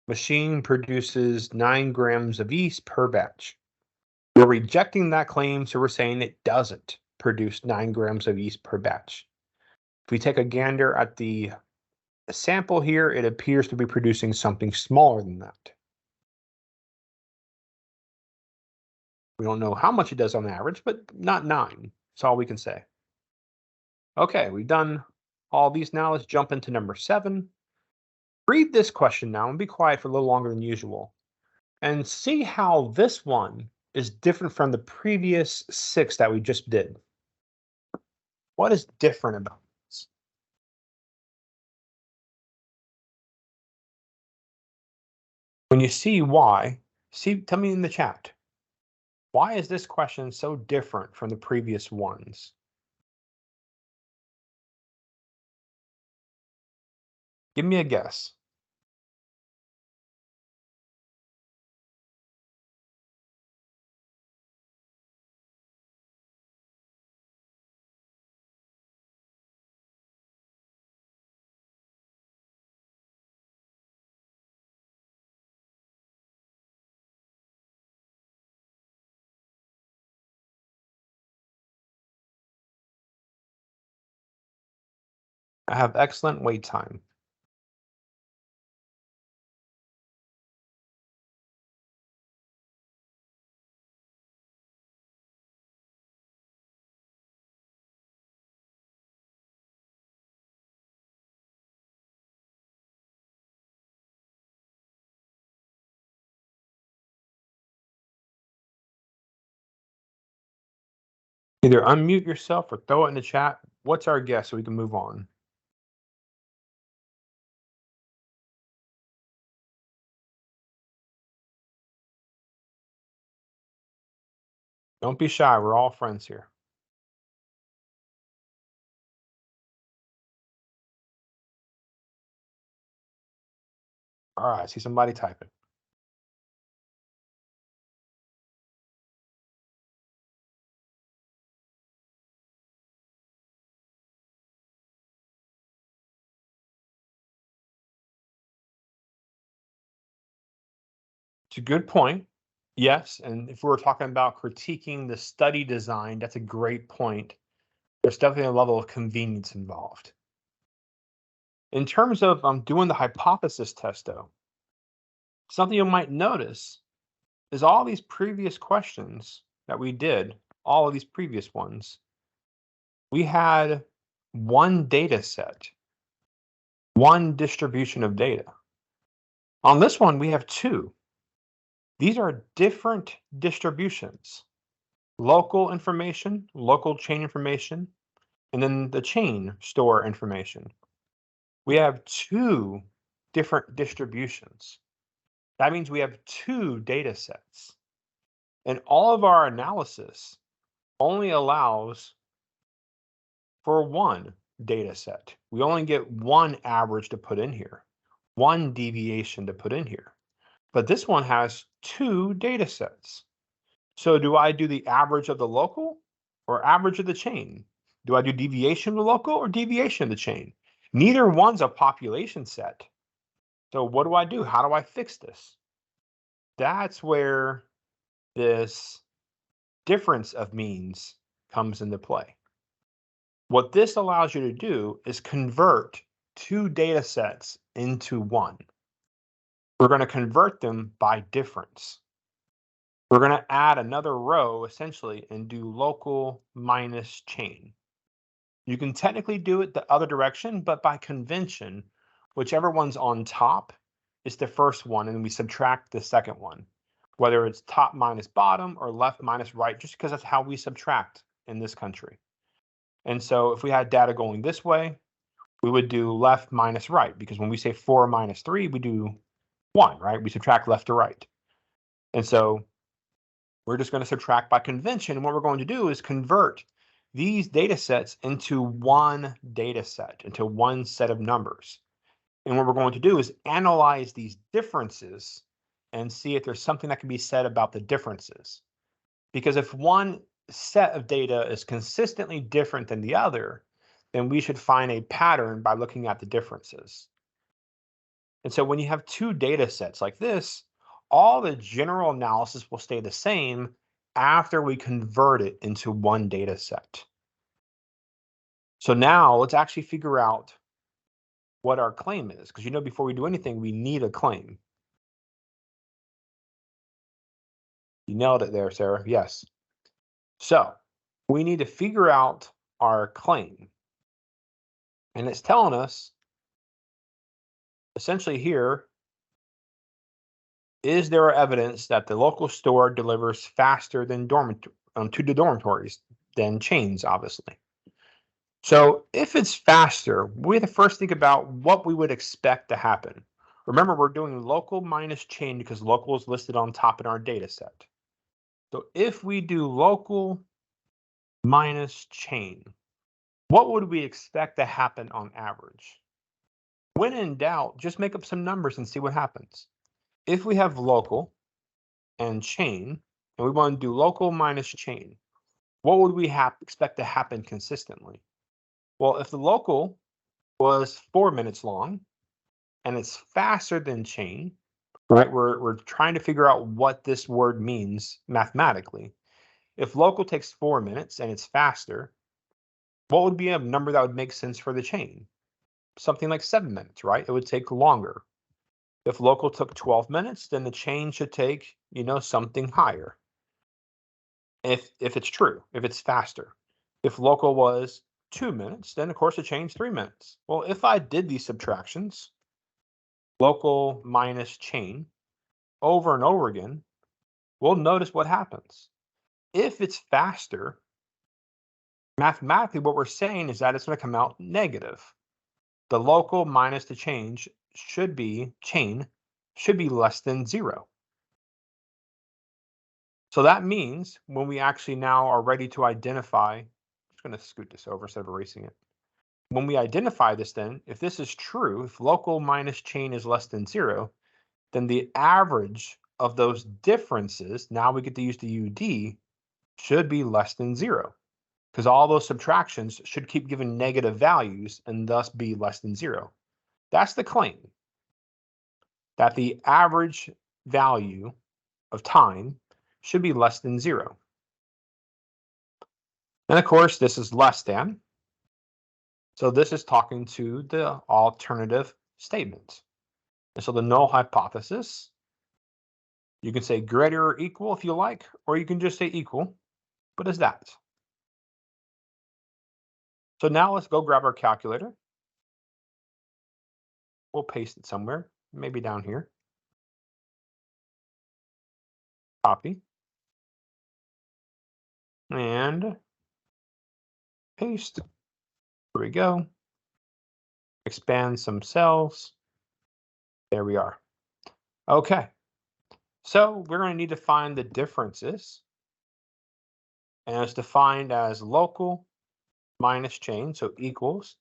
machine produces 9 grams of yeast per batch. We're rejecting that claim, so we're saying it doesn't produce 9 grams of yeast per batch. If we take a gander at the sample here, it appears to be producing something smaller than that. We don't know how much it does on average, but not 9. That's all we can say. Okay, we've done all these now. Let's jump into number 7. Read this question now and be quiet for a little longer than usual. And see how this one is different from the previous 6 that we just did. What is different about this? When you see why, tell me in the chat. Why is this question so different from the previous ones? Give me a guess. I have excellent wait time. Either unmute yourself or throw it in the chat. What's our guess so we can move on? Don't be shy. We're all friends here. All right, I see somebody typing. It's a good point. Yes, and if we're talking about critiquing the study design, that's a great point. There's definitely a level of convenience involved. In terms of doing the hypothesis test, though, something you might notice is all these previous questions that we did, all of these previous ones, we had one data set, one distribution of data. On this one, we have 2. These are different distributions. Local information, local chain information, and then the chain store information. We have 2 different distributions. That means we have 2 data sets. And all of our analysis only allows for 1 data set. We only get 1 average to put in here, 1 deviation to put in here. But this one has 2 data sets. So do I do the average of the local or average of the chain? Do I do deviation of the local or deviation of the chain? Neither one's a population set. So what do I do? How do I fix this? That's where this difference of means comes into play. What this allows you to do is convert 2 data sets into 1. We're going to convert them by difference. We're going to add another row essentially and do local minus chain. You can technically do it the other direction, but by convention, whichever one's on top is the first one, and we subtract the second one, whether it's top minus bottom or left minus right, just because that's how we subtract in this country. And so if we had data going this way, we would do left minus right, because when we say 4 minus 3, we do 1, right? We subtract left to right. And so we're just going to subtract by convention. And what we're going to do is convert these data sets into 1 data set, into 1 set of numbers. And what we're going to do is analyze these differences and see if there's something that can be said about the differences. Because if one set of data is consistently different than the other, then we should find a pattern by looking at the differences. And so when you have 2 data sets like this, all the general analysis will stay the same after we convert it into 1 data set. So now let's actually figure out what our claim is, because before we do anything, we need a claim. You nailed it there, Sarah. Yes. So we need to figure out our claim. And it's telling us essentially here, is there evidence that the local store delivers faster than to the dormitories than chains, obviously? So if it's faster, we have to first think about what we would expect to happen. Remember, we're doing local minus chain because local is listed on top in our data set. So if we do local minus chain, what would we expect to happen on average? When in doubt, just make up some numbers and see what happens. If we have local and chain, and we want to do local minus chain, what would we expect to happen consistently? Well, if the local was 4 minutes long and it's faster than chain, right? We're trying to figure out what this word means mathematically. If local takes 4 minutes and it's faster, what would be a number that would make sense for the chain? Something like 7 minutes, right? It would take longer. If local took 12 minutes, then the chain should take, something higher. If it's true, if it's faster. If local was 2 minutes, then of course the chain's 3 minutes. Well, if I did these subtractions, local minus chain, over and over again, we'll notice what happens. If it's faster, mathematically what we're saying is that it's going to come out negative. The local minus the chain should be less than 0. So that means when we actually now are ready to identify, I'm just going to scoot this over instead of erasing it. When we identify this, then, if this is true, if local minus chain is less than 0, then the average of those differences, now we get to use the UD, should be less than 0. Because all those subtractions should keep giving negative values and thus be less than 0. That's the claim, that the average value of time should be less than 0. And of course, this is less than. So this is talking to the alternative statement. And so the null hypothesis, you can say greater or equal if you like, or you can just say equal. What is that? So now let's go grab our calculator. We'll paste it somewhere, maybe down here. Copy. And paste. Here we go. Expand some cells. There we are. Okay. So we're going to need to find the differences. And it's defined as local minus chain. So equals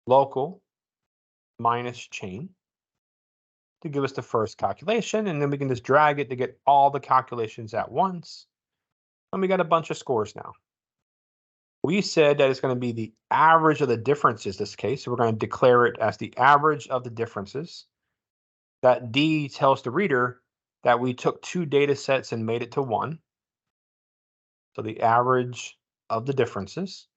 local minus chain to give us the first calculation. And then we can just drag it to get all the calculations at once. And we got a bunch of scores now. We said that it's going to be the average of the differences this case. So we're going to declare it as the average of the differences. That D tells the reader that we took two data sets and made it to one. So the average of the differences.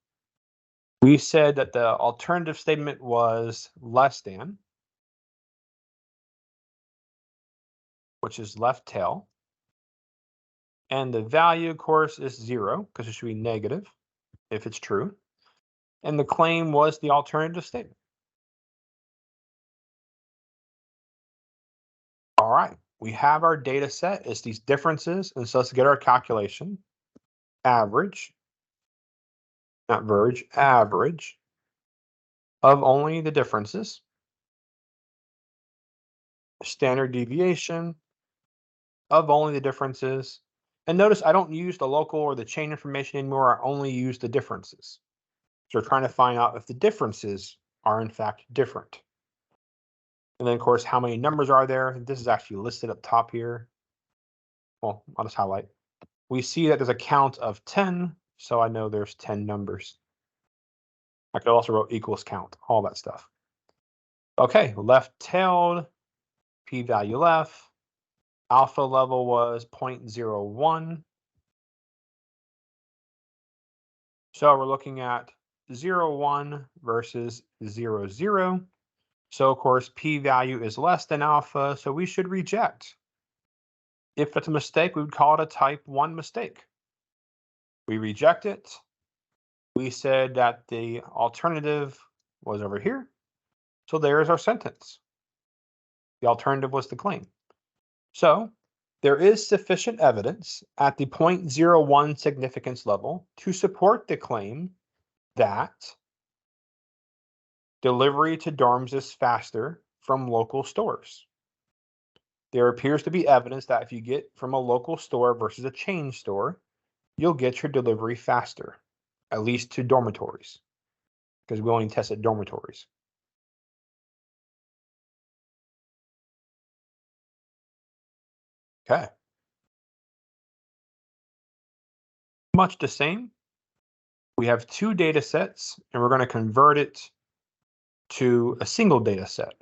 We said that the alternative statement was less than, which is left tail. And the value, of course, is 0, because it should be negative if it's true. And the claim was the alternative statement. All right, we have our data set. It's these differences. And so let's get our calculation. Average, not verge, average of only the differences. Standard deviation of only the differences. And notice I don't use the local or the chain information anymore. I only use the differences. So we're trying to find out if the differences are in fact different. And then, of course, how many numbers are there? This is actually listed up top here. Well, I'll just highlight. We see that there's a count of 10, so I know there's 10 numbers. I could also write equals count, all that stuff. Okay, left-tailed, p-value left. Alpha level was 0.01. So we're looking at 0.1 versus 0.0. So, of course, p-value is less than alpha, so we should reject. If that's a mistake, we would call it a type 1 mistake. We reject it. We said that the alternative was over here. So there's our sentence. The alternative was the claim. So there is sufficient evidence at the 0.01 significance level to support the claim that delivery to dorms is faster from local stores. There appears to be evidence that if you get from a local store versus a chain store, you'll get your delivery faster, at least to dormitories, because we only tested dormitories. Okay. Much the same. We have two data sets, and we're going to convert it to a single data set.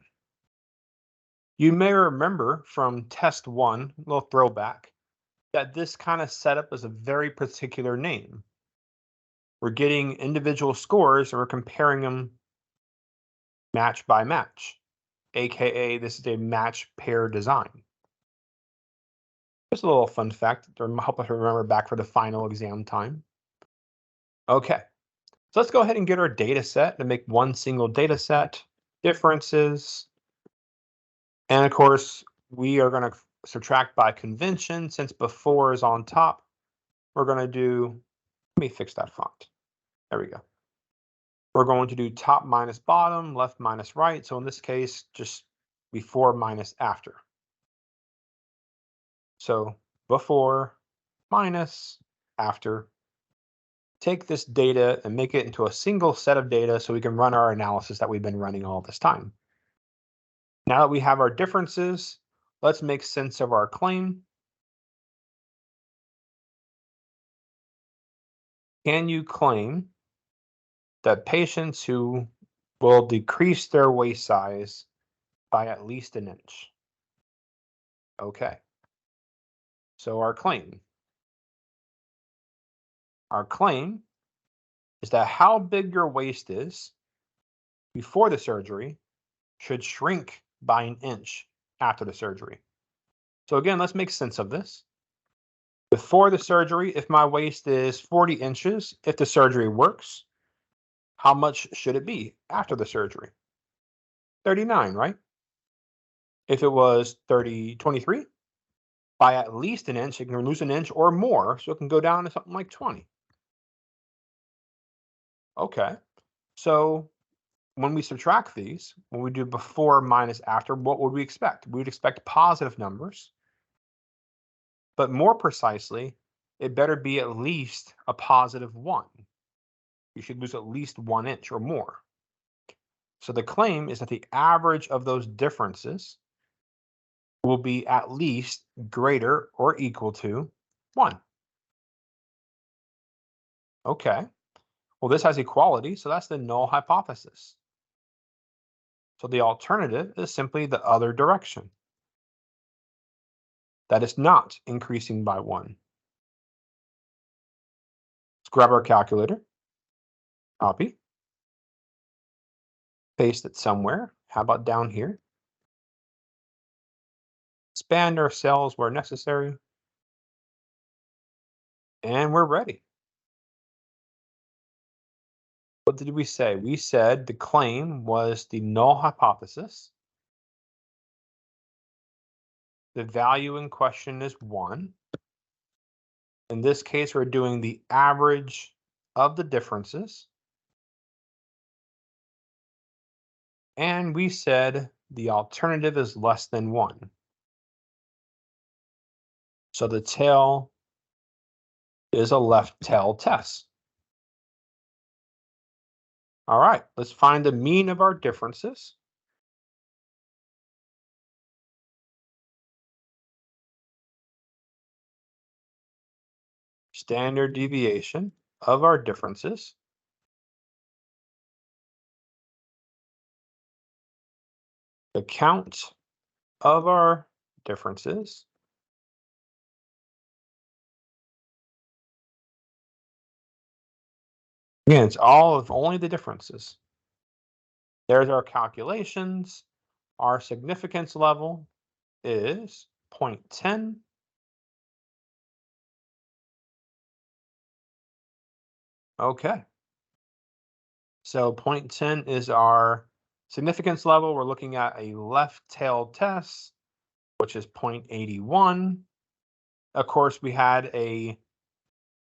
You may remember from test 1, a little throwback, that this kind of setup is a very particular name. We're getting individual scores and we're comparing them match by match, aka this is a match pair design. Just a little fun fact to help us remember back for the final exam time. Okay, so let's go ahead and get our data set and make one single data set, differences. And of course, we are going to subtract by convention. Since before is on top, we're going to do, let me fix that font. There we go. We're going to do top minus bottom, left minus right. So in this case, just before minus after. So before minus after. Take this data and make it into a single set of data so we can run our analysis that we've been running all this time. Now that we have our differences, let's make sense of our claim. Can you claim that patients who will decrease their waist size by at least an inch? Okay. So our claim is that how big your waist is before the surgery should shrink by an inch after the surgery. So again, let's make sense of this. Before the surgery, if my waist is 40 inches, if the surgery works, how much should it be after the surgery? 39, right? If it was 23, by at least an inch, it can lose an inch or more, so it can go down to something like 20. Okay, so when we subtract these, when we do before minus after, what would we expect? We would expect positive numbers, but more precisely, it better be at least a positive 1. You should lose at least 1 inch or more. So the claim is that the average of those differences will be at least greater or equal to 1. Okay, well, this has equality, so that's the null hypothesis. So the alternative is simply the other direction. That is not increasing by 1. Let's grab our calculator, copy, paste it somewhere. How about down here? Expand our cells where necessary. And we're ready. What did we say? We said the claim was the null hypothesis. The value in question is 1. In this case, we're doing the average of the differences. And we said the alternative is less than 1. So the tail is a left tail test. All right, let's find the mean of our differences. Standard deviation of our differences. The count of our differences. Again, it's all of only the differences. There's our calculations. Our significance level is 0.10. Okay. So 0.10 is our significance level. We're looking at a left-tailed test, which is 0.81. Of course, we had a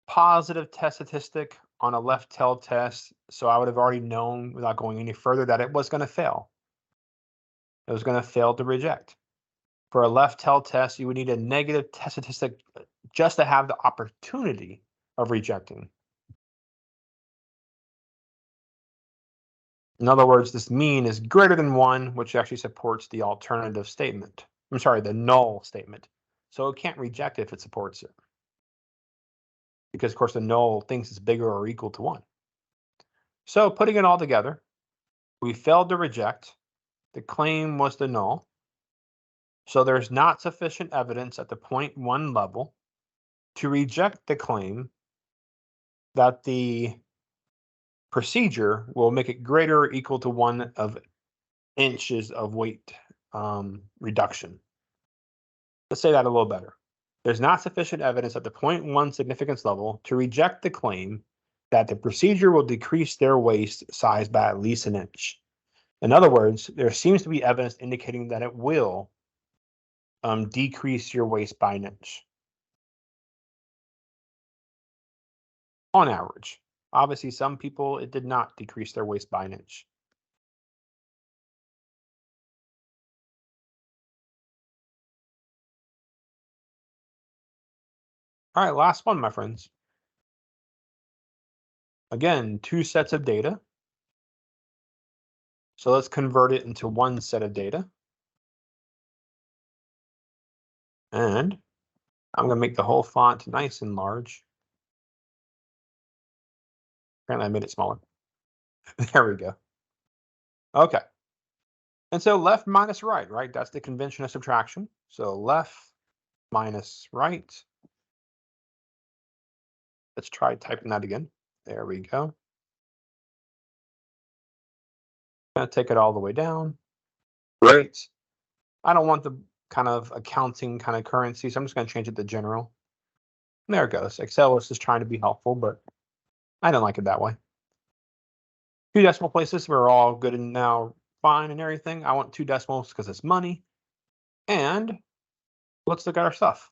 positive test statistic on a left-tailed test, so I would have already known without going any further that it was going to fail. It was going to fail to reject. For a left-tailed test, you would need a negative test statistic just to have the opportunity of rejecting. In other words, this mean is greater than 1, which actually supports the alternative statement. I'm sorry, the null statement. So it can't reject it if it supports it. Because, of course, the null thinks it's bigger or equal to 1. So putting it all together, we failed to reject. The claim was the null. So there's not sufficient evidence at the 0.1 level to reject the claim that the procedure will make it greater or equal to 1 inches of weight reduction. Let's say that a little better. There's not sufficient evidence at the 0.1 significance level to reject the claim that the procedure will decrease their waist size by at least an inch. In other words, there seems to be evidence indicating that it will decrease your waist by an inch. On average. Obviously, some people, it did not decrease their waist by an inch. All right, last one, my friends. Again, 2 sets of data. So let's convert it into 1 set of data. And I'm going to make the whole font nice and large. Apparently I made it smaller. There we go. Okay. And so left minus right, right? That's the convention of subtraction. So left minus right. Let's try typing that again. There we go. Gonna take it all the way down. Right. I don't want the kind of accounting kind of currency, so I'm just going to change it to general. And there it goes. Excel is just trying to be helpful, but I don't like it that way. 2 decimal places, we're all good and now fine and everything. I want 2 decimals because it's money. And let's look at our stuff.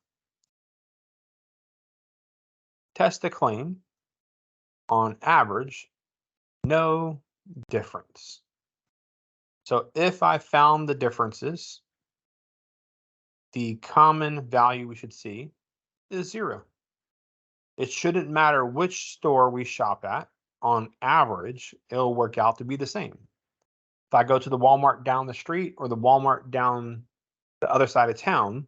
test the claim. On average, no difference. So if I found the differences, the common value we should see is 0. It shouldn't matter which store we shop at. On average, it'll work out to be the same. If I go to the Walmart down the street or the Walmart down the other side of town,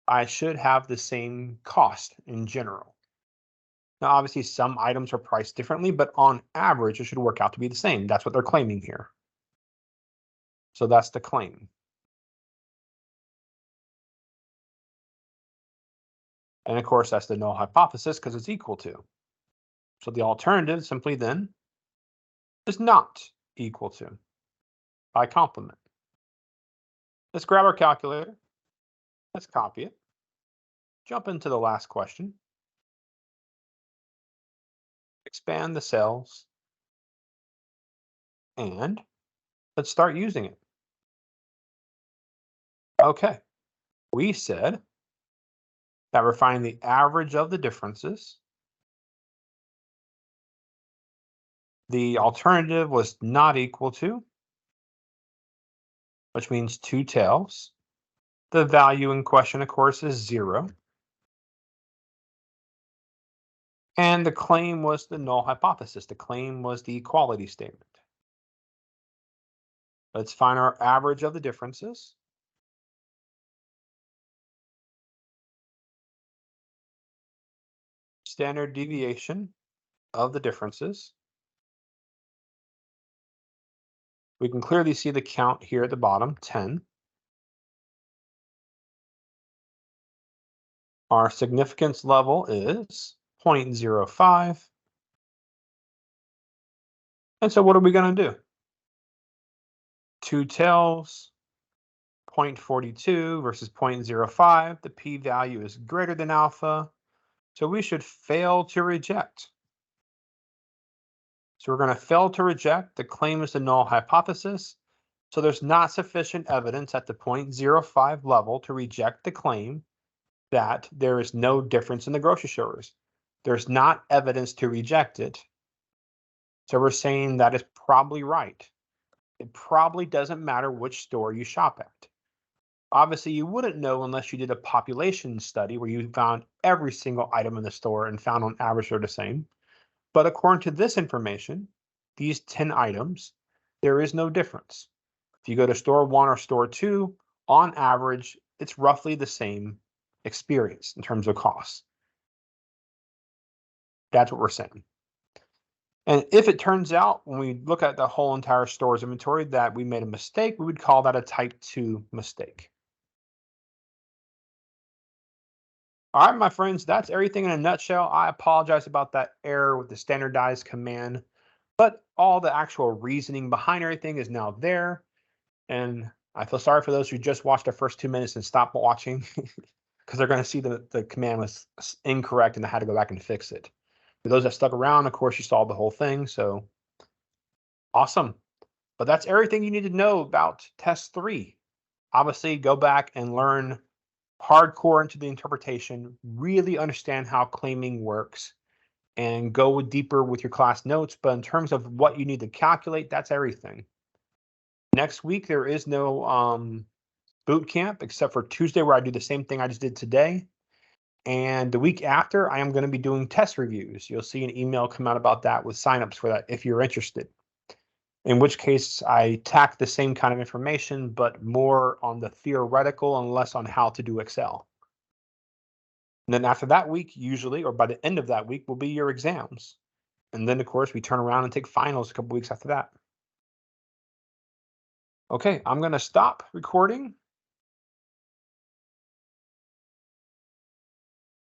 I should have the same cost in general. Now, obviously, some items are priced differently, but on average, it should work out to be the same. That's what they're claiming here. So that's the claim. And of course, that's the null hypothesis because it's equal to. So the alternative simply then is not equal to by complement. Let's grab our calculator. Let's copy it. Jump into the last question. Expand the cells. And let's start using it. Okay. We said that we're finding the average of the differences. The alternative was not equal to, which means 2 tails. The value in question, of course, is 0. And the claim was the null hypothesis. The claim was the equality statement. Let's find our average of the differences. Standard deviation of the differences. We can clearly see the count here at the bottom, 10. Our significance level is 0.05. And so what are we going to do? 2 tails, 0.42 versus 0.05. The p-value is greater than alpha. So we should fail to reject. So we're going to fail to reject. The claim is the null hypothesis. So there's not sufficient evidence at the 0.05 level to reject the claim that there is no difference in the grocery stores. There's not evidence to reject it. So we're saying that is probably right. It probably doesn't matter which store you shop at. Obviously, you wouldn't know unless you did a population study where you found every single item in the store and found on average they're the same. But according to this information, these 10 items, there is no difference. If you go to store 1 or store 2, on average, it's roughly the same experience in terms of costs. That's what we're saying. And if it turns out, when we look at the whole entire store's inventory, that we made a mistake, we would call that a type 2 mistake. All right, my friends, that's everything in a nutshell. I apologize about that error with the standardized command, but all the actual reasoning behind everything is now there. And I feel sorry for those who just watched the first 2 minutes and stopped watching because they're going to see the command was incorrect and I had to go back and fix it. For those that stuck around, of course, you saw the whole thing. So awesome. But that's everything you need to know about test 3. Obviously, go back and learn hardcore into the interpretation, really understand how claiming works, and go deeper with your class notes. But in terms of what you need to calculate, that's everything. Next week, there is no boot camp except for Tuesday, where I do the same thing I just did today. And the week after, I am going to be doing test reviews. You'll see an email come out about that with signups for that if you're interested. In which case, I tack the same kind of information, but more on the theoretical and less on how to do Excel. And then after that week, usually, or by the end of that week, will be your exams. And then, of course, we turn around and take finals a couple weeks after that. Okay, I'm going to stop recording